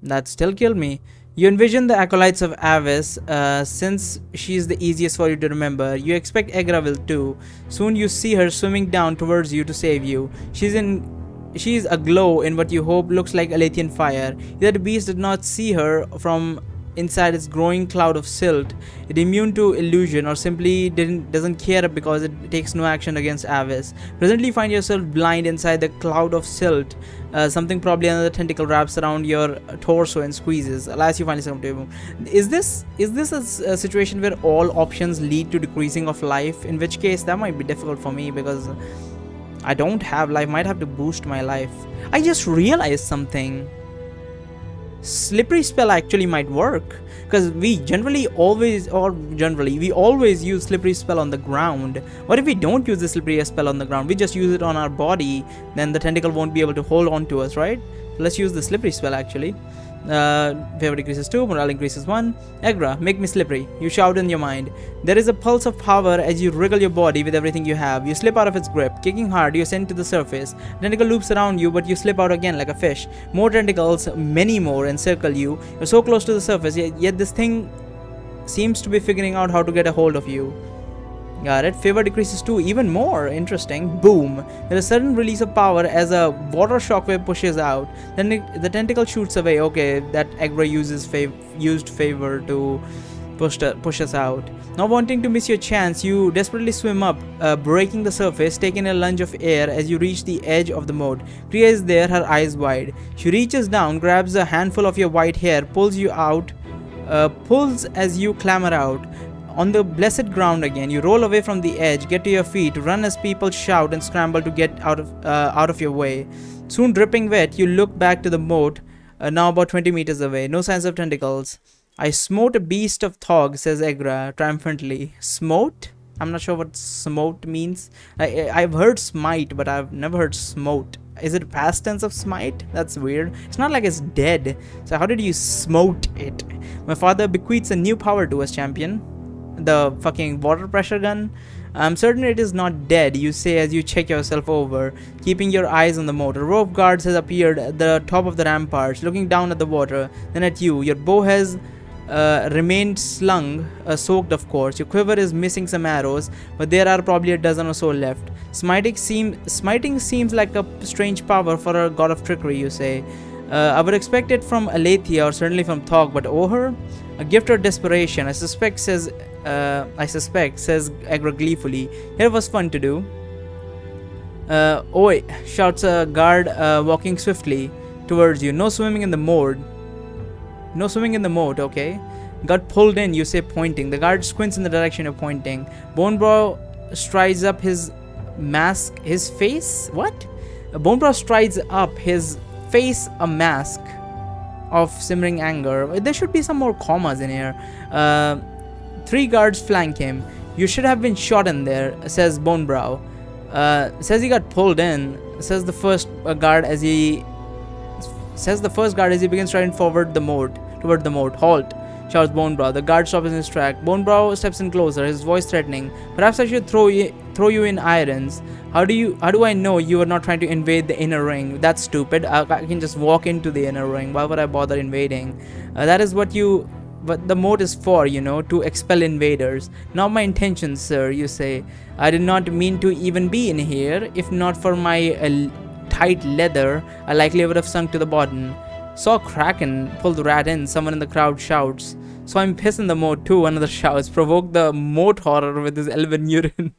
That still killed me. You envision the acolytes of Avis, since she's the easiest for you to remember. You expect Egra will too. Soon you see her swimming down towards you to save you. She's aglow in what you hope looks like Alathian fire. Yet the beast did not see her from inside its growing cloud of silt. It immune to illusion or simply doesn't care because it takes no action against Avis. Presently you find yourself blind inside the cloud of silt. Something, probably another tentacle, wraps around your torso and squeezes. Alas, you finally succumb to it. Is this a situation where all options lead to decreasing of life? In which case that might be difficult for me because I don't have life. Might have to boost my life. I just realized something. Slippery spell actually might work because we always use slippery spell on the ground. What if we don't use the slippery spell on the ground? We just use it on our body, then the tentacle won't be able to hold on to us, right? Let's use the slippery spell actually. Favor decreases 2, morale increases 1. Egra, make me slippery. You shout in your mind. There is a pulse of power as you wriggle your body with everything you have. You slip out of its grip. Kicking hard, you ascend to the surface. Tentacle loops around you, but you slip out again like a fish. More tentacles, many more, encircle you. You're so close to the surface, yet this thing seems to be figuring out how to get a hold of you. Got it. Favor decreases 2, even more. Interesting. Boom. There is a sudden release of power as a water shockwave pushes out. Then the tentacle shoots away. Okay, that Egra used favor to push us out. Not wanting to miss your chance, you desperately swim up, breaking the surface, taking a lunge of air as you reach the edge of the moat. Kriya is there, her eyes wide. She reaches down, grabs a handful of your white hair, pulls you out, pulls as you clamber out. On the blessed ground again, you roll away from the edge, get to your feet, run as people shout and scramble to get out of your way. Soon dripping wet, you look back to the moat, now about 20 meters away. No signs of tentacles. I smote a beast of Thog, says Egra triumphantly. Smote? I'm not sure what smote means. I've heard smite, but I've never heard smote. Is it past tense of smite? That's weird. It's not like it's dead. So how did you smote it? My father bequeaths a new power to us, champion. The fucking water pressure gun. I'm certain it is not dead, you say as you check yourself over, keeping your eyes on the moat. A row of guards has appeared at the top of the ramparts, looking down at the water, then at you. Your bow has remained slung, soaked of course. Your quiver is missing some arrows, but there are probably a dozen or so left. Smiting seems like a strange power for a god of trickery, you say. I would expect it from Aletheia or certainly from Thog, but owe her? A gift or desperation, I suspect, says Egra gleefully. Here was fun to do. Oi, shouts a guard walking swiftly towards you. No swimming in the moat. No swimming in the moat, okay. Got pulled in, you say, pointing. The guard squints in the direction you're pointing. Bonebrow strides up his mask. His face? What? Bonebrow strides up his face, a mask of simmering anger. There should be some more commas in here. 3 guards flank him. You should have been shot in there, says Bonebrow. Says he got pulled in, says the first guard as he begins striding toward the moat. Halt, shouts Bonebrow. The guard stops in his track. Bonebrow steps in closer, his voice threatening. Perhaps I should throw you in irons. How do I know you are not trying to invade the inner ring? That's stupid. I can just walk into the inner ring. Why would I bother invading? That is what the moat is for, to expel invaders. Not my intention, sir, you say. I did not mean to even be in here. If not for my tight leather, I likely would have sunk to the bottom. Saw Kraken, pull the rat in, someone in the crowd shouts. So I'm pissed in the moat too, another shouts. Provoke the moat horror with his elven urine.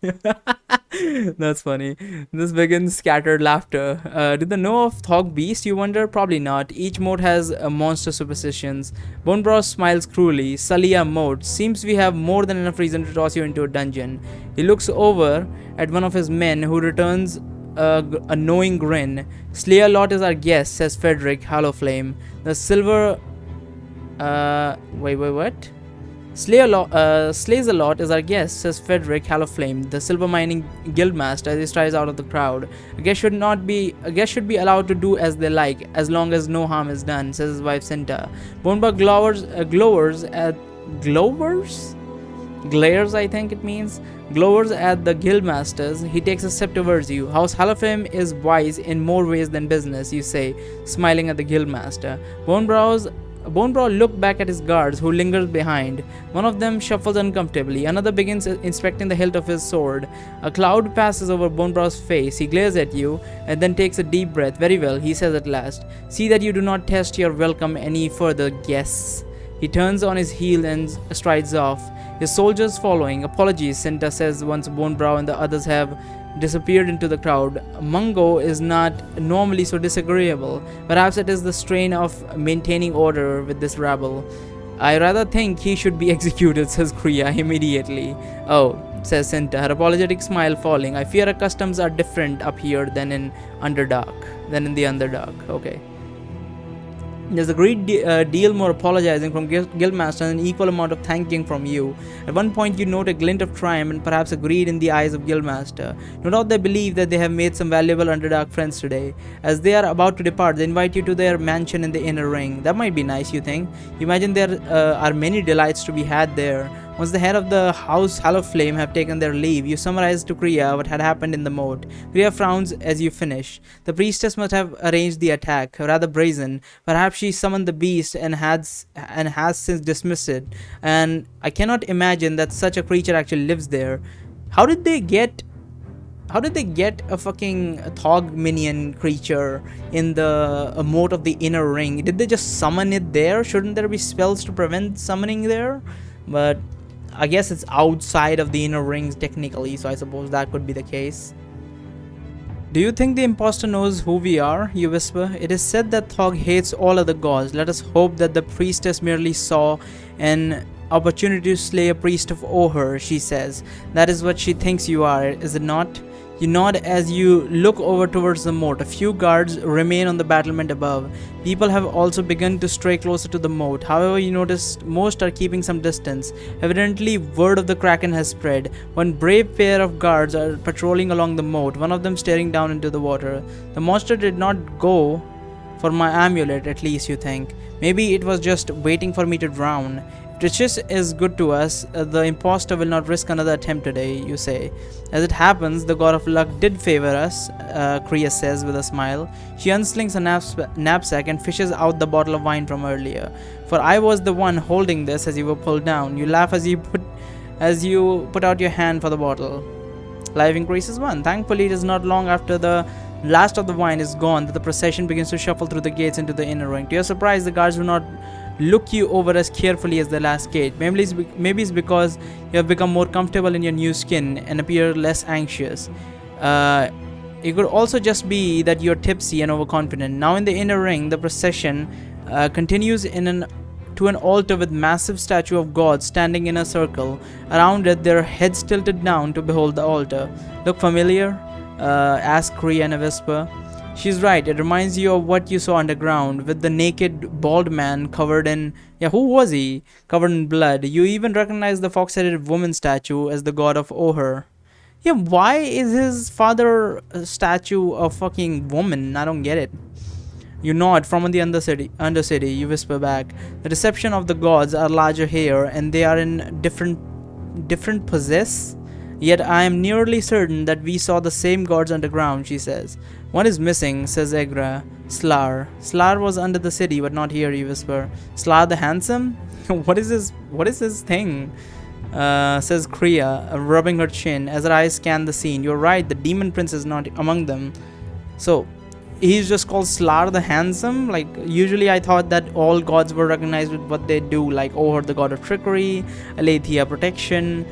That's funny. This begins scattered laughter. Did they know of Thog Beast, you wonder? Probably not. Each moat has monster superstitions. Bonebrow smiles cruelly. Salia moat. Seems we have more than enough reason to toss you into a dungeon. He looks over at one of his men who returns a knowing grin. Slay a lot is our guest, says Frederick Hallowflame. The silver... what? Slays a lot is our guest, says Frederick Hallowflame, the silver mining guildmaster, as he strides out of the crowd. A guest should be allowed to do as they like, as long as no harm is done, says his wife Cinta. Bonebrow glowers? Glares, I think it means. Glowers at the guildmasters. He takes a step towards you. House Halafim is wise in more ways than business, you say, smiling at the guildmaster. Bonebrow look back at his guards, who lingers behind. One of them shuffles uncomfortably. Another begins inspecting the hilt of his sword. A cloud passes over Bonebrow's face. He glares at you and then takes a deep breath. Very well, he says at last. See that you do not test your welcome any further, guests. He turns on his heel and strides off, his soldiers following. Apologies, Cinta says once Bonebrow and the others have disappeared into the crowd. Mungo is not normally so disagreeable. Perhaps it is the strain of maintaining order with this rabble. I rather think he should be executed, says Kriya immediately. Oh, says Cinta, her apologetic smile falling. I fear our customs are different up here than in the Underdark. Okay. There's a great deal more apologizing from Guildmaster and an equal amount of thanking from you. At one point you note a glint of triumph and perhaps a greed in the eyes of Guildmaster. No doubt they believe that they have made some valuable Underdark friends today. As they are about to depart, they invite you to their mansion in the inner ring. That might be nice, you think. You imagine there are many delights to be had there. Once the head of the House Hallowflame have taken their leave, you summarize to Kriya what had happened in the moat. Kriya frowns as you finish. The priestess must have arranged the attack, rather brazen. Perhaps she summoned the beast and has since dismissed it. And I cannot imagine that such a creature actually lives there. How did they get a fucking Thog minion creature in the moat of the inner ring? Did they just summon it there? Shouldn't there be spells to prevent summoning there? But I guess it's outside of the inner rings technically, so I suppose that could be the case. Do you think the imposter knows who we are? You whisper. It is said that Thog hates all other gods. Let us hope that the priestess merely saw an opportunity to slay a priest of Oher, she says. That is what she thinks you are, is it not? You nod as you look over towards the moat. A few guards remain on the battlement above. People have also begun to stray closer to the moat. However, you notice most are keeping some distance. Evidently, word of the Kraken has spread. One brave pair of guards are patrolling along the moat, one of them staring down into the water. The monster did not go for my amulet, at least, you think. Maybe it was just waiting for me to drown. If Trichis is good to us, the imposter will not risk another attempt today, you say. As it happens, the god of luck did favor us, Kriya says with a smile. She unslings a knapsack and fishes out the bottle of wine from earlier. For I was the one holding this as you were pulled down. You laugh as you put out your hand for the bottle. Life increases 1. Thankfully, it is not long after the last of the wine is gone that the procession begins to shuffle through the gates into the inner ring. To your surprise, the guards do not look you over as carefully as the last gate. Maybe it's because you have become more comfortable in your new skin and appear less anxious. It could also just be that you're tipsy and overconfident. Now in the inner ring, the procession continues to an altar with massive statue of gods standing in a circle. Around it, their heads tilted down to behold the altar. Look familiar? Asked Kriya in a whisper. She's right, it reminds you of what you saw underground, with the naked, bald man covered in... Yeah, who was he? Covered in blood. You even recognize the fox-headed woman statue as the god of Oher. Yeah, why is his father statue a fucking woman? I don't get it. You nod from the undercity, you whisper back. The deception of the gods are larger here, and they are in different possess. Yet I am nearly certain that we saw the same gods underground, she says. One is missing, says Egra. Slar. Slar was under the city, but not here, you whisper. Slar the handsome? What is this thing? Says Kriya, rubbing her chin as her eyes scan the scene. You're right, the demon prince is not among them. So, he's just called Slar the handsome? Like, usually I thought that all gods were recognized with what they do, like Oher the god of trickery, Aletheia protection.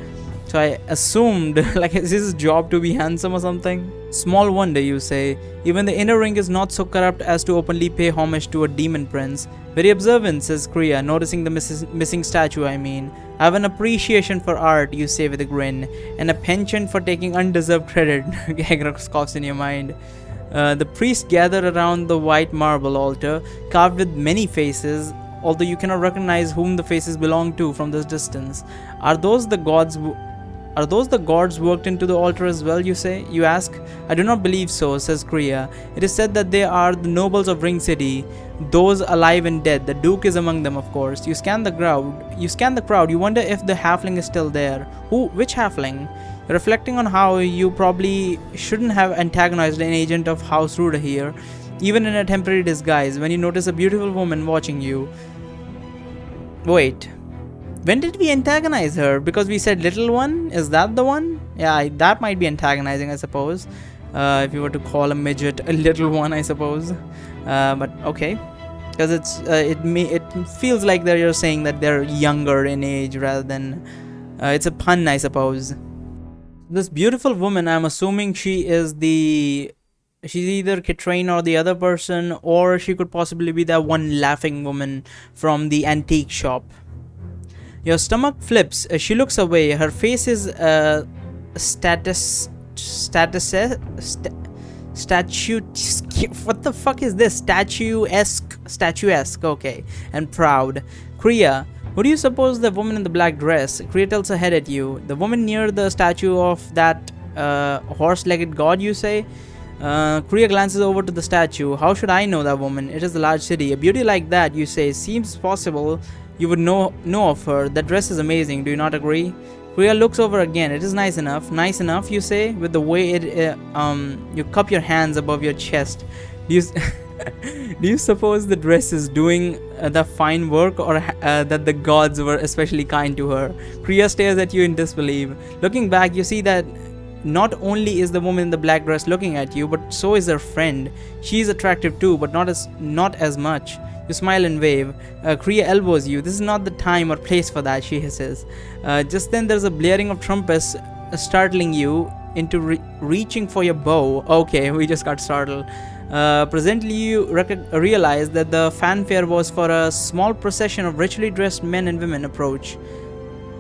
So I assumed, like, is his job to be handsome or something? Small wonder, you say. Even the inner ring is not so corrupt as to openly pay homage to a demon prince. Very observant, says Kriya, noticing the missing statue, I mean. I have an appreciation for art, you say with a grin, and a penchant for taking undeserved credit, Egra scoffs in your mind. The priests gather around the white marble altar, carved with many faces, although you cannot recognize whom the faces belong to from this distance. Are those the gods worked into the altar as well, you ask? I do not believe so, says Kriya. It is said that they are the nobles of Ring City. those alive and dead. The Duke is among them, of course. You scan the crowd. You wonder if the halfling is still there. Who? Which halfling? Reflecting on how you probably shouldn't have antagonized an agent of House Ruda here, even in a temporary disguise, when you notice a beautiful woman watching you. Wait. When did we antagonize her? Because we said little one? Is that the one? Yeah, that might be antagonizing, I suppose. If you were to call a midget a little one, I suppose. But okay. Because it feels like that you're saying that they're younger in age rather than... it's a pun, I suppose. This beautiful woman, I'm assuming she's either Katrine or the other person, or she could possibly be that one laughing woman from the antique shop. Your stomach flips. She looks away. Her face is what the fuck is this? Statuesque, okay, and proud. Kriya, who do you suppose the woman in the black dress? Kriya tilts her head at you. The woman near the statue of that horse-legged god, you say? Kriya glances over to the statue. How should I know that woman? It is a large city. A beauty like that, you say, seems possible you would know of her. That dress is amazing, do you not agree? Kriya looks over again. It is nice enough. Nice enough, you say, with the way you cup your hands above your chest. Do you suppose the dress is doing the fine work, or that the gods were especially kind to her? Kriya stares at you in disbelief. Looking back, you see that not only is the woman in the black dress looking at you, but so is her friend. She is attractive too, but not as much. You smile and wave. Kriya elbows you. This is not the time or place for that, she hisses. Just then there's a blaring of trumpets startling you into reaching for your bow. Okay, we just got startled. Presently you realize that the fanfare was for a small procession of richly dressed men and women approach.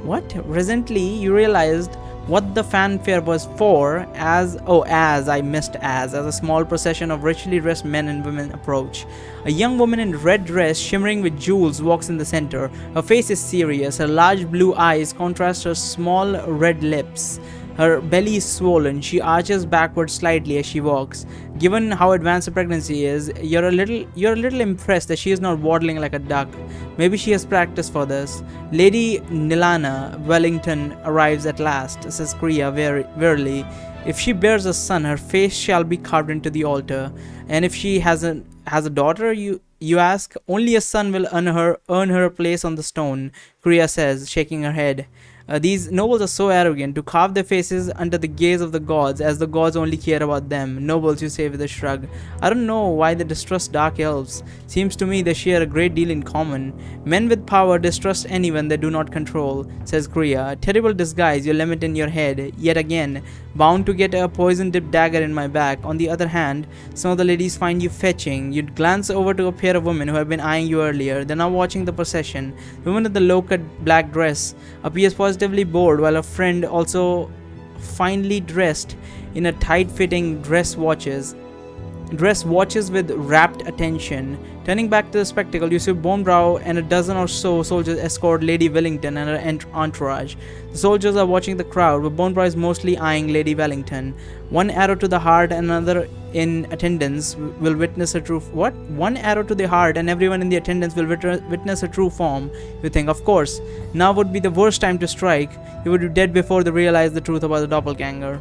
What? Presently you realized what the fanfare was for as a small procession of richly dressed men and women approach. A young woman in red dress shimmering with jewels walks in the center. Her face is serious. Her large blue eyes contrast her small red lips. Her belly is swollen. She arches backward slightly as she walks. Given how advanced her pregnancy is, you're a little impressed that she is not waddling like a duck. Maybe she has practiced for this. Lady Nilana Wellington arrives at last, says Kriya wearily. If she bears a son, her face shall be carved into the altar. And if she has a daughter, you ask? Only a son will earn her a place on the stone, Kriya says, shaking her head. These nobles are so arrogant to carve their faces under the gaze of the gods, as the gods only care about them. Nobles, you say with a shrug. I don't know why they distrust dark elves. Seems to me they share a great deal in common. Men with power distrust anyone they do not control, says Kriya. A terrible disguise you lament in your head, yet again, bound to get a poison-dipped dagger in my back. On the other hand, some of the ladies find you fetching. You glance over to a pair of women who have been eyeing you earlier. They're now watching the procession. The woman in the low-cut black dress appears positively bored, while a friend, also finely dressed in a tight-fitting dress, watches with rapt attention. Turning back to the spectacle, you see Bonebrow and a dozen or so soldiers escort Lady Wellington and her entourage. The soldiers are watching the crowd, but Bonebrow is mostly eyeing Lady Wellington. One arrow to the heart and another in attendance will witness a true... What? One arrow to the heart and everyone in the attendance will witness a true form. You think, of course, now would be the worst time to strike. You would be dead before they realize the truth about the doppelganger.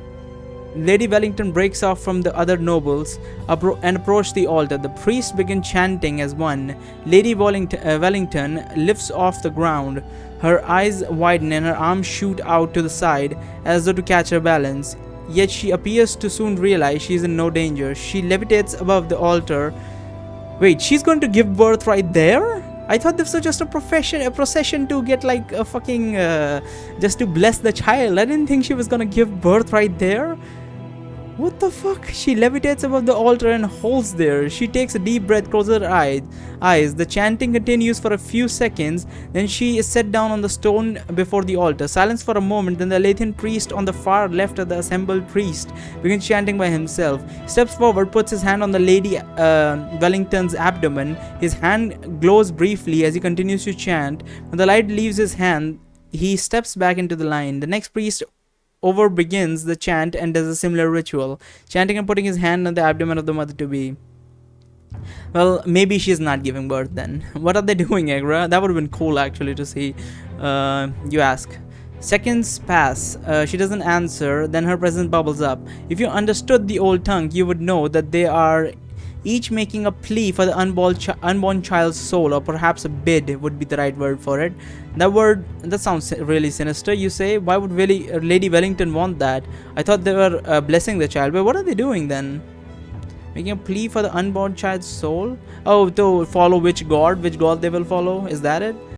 Lady Wellington breaks off from the other nobles and approaches the altar. The priests begin chanting as one. Lady Wellington lifts off the ground. Her eyes widen and her arms shoot out to the side as though to catch her balance. Yet she appears to soon realize she is in no danger. She levitates above the altar. Wait, she's going to give birth right there? I thought this was just a procession to get like a fucking just to bless the child. I didn't think she was gonna give birth right there. What the fuck? She levitates above the altar and holds there. She takes a deep breath, closes her eyes. The chanting continues for a few seconds. Then she is set down on the stone before the altar. Silence for a moment. Then the Lathian priest on the far left of the assembled priest begins chanting by himself. Steps forward, puts his hand on the Lady Wellington's abdomen. His hand glows briefly as he continues to chant. When the light leaves his hand, he steps back into the line. The next priest begins the chant and does a similar ritual, chanting and putting his hand on the abdomen of the mother-to-be. Well, maybe she's not giving birth then. What are they doing, Agra? That would have been cool actually to see. You ask. Seconds pass. She doesn't answer. Then her presence bubbles up. If you understood the old tongue, you would know that they are each making a plea for the unborn child's soul, or perhaps a bid would be the right word for it. That sounds really sinister. You say, why would really Lady Wellington want that? I thought they were blessing the child, but what are they doing then? Making a plea for the unborn child's soul? Oh, to follow which god they will follow? Is that it?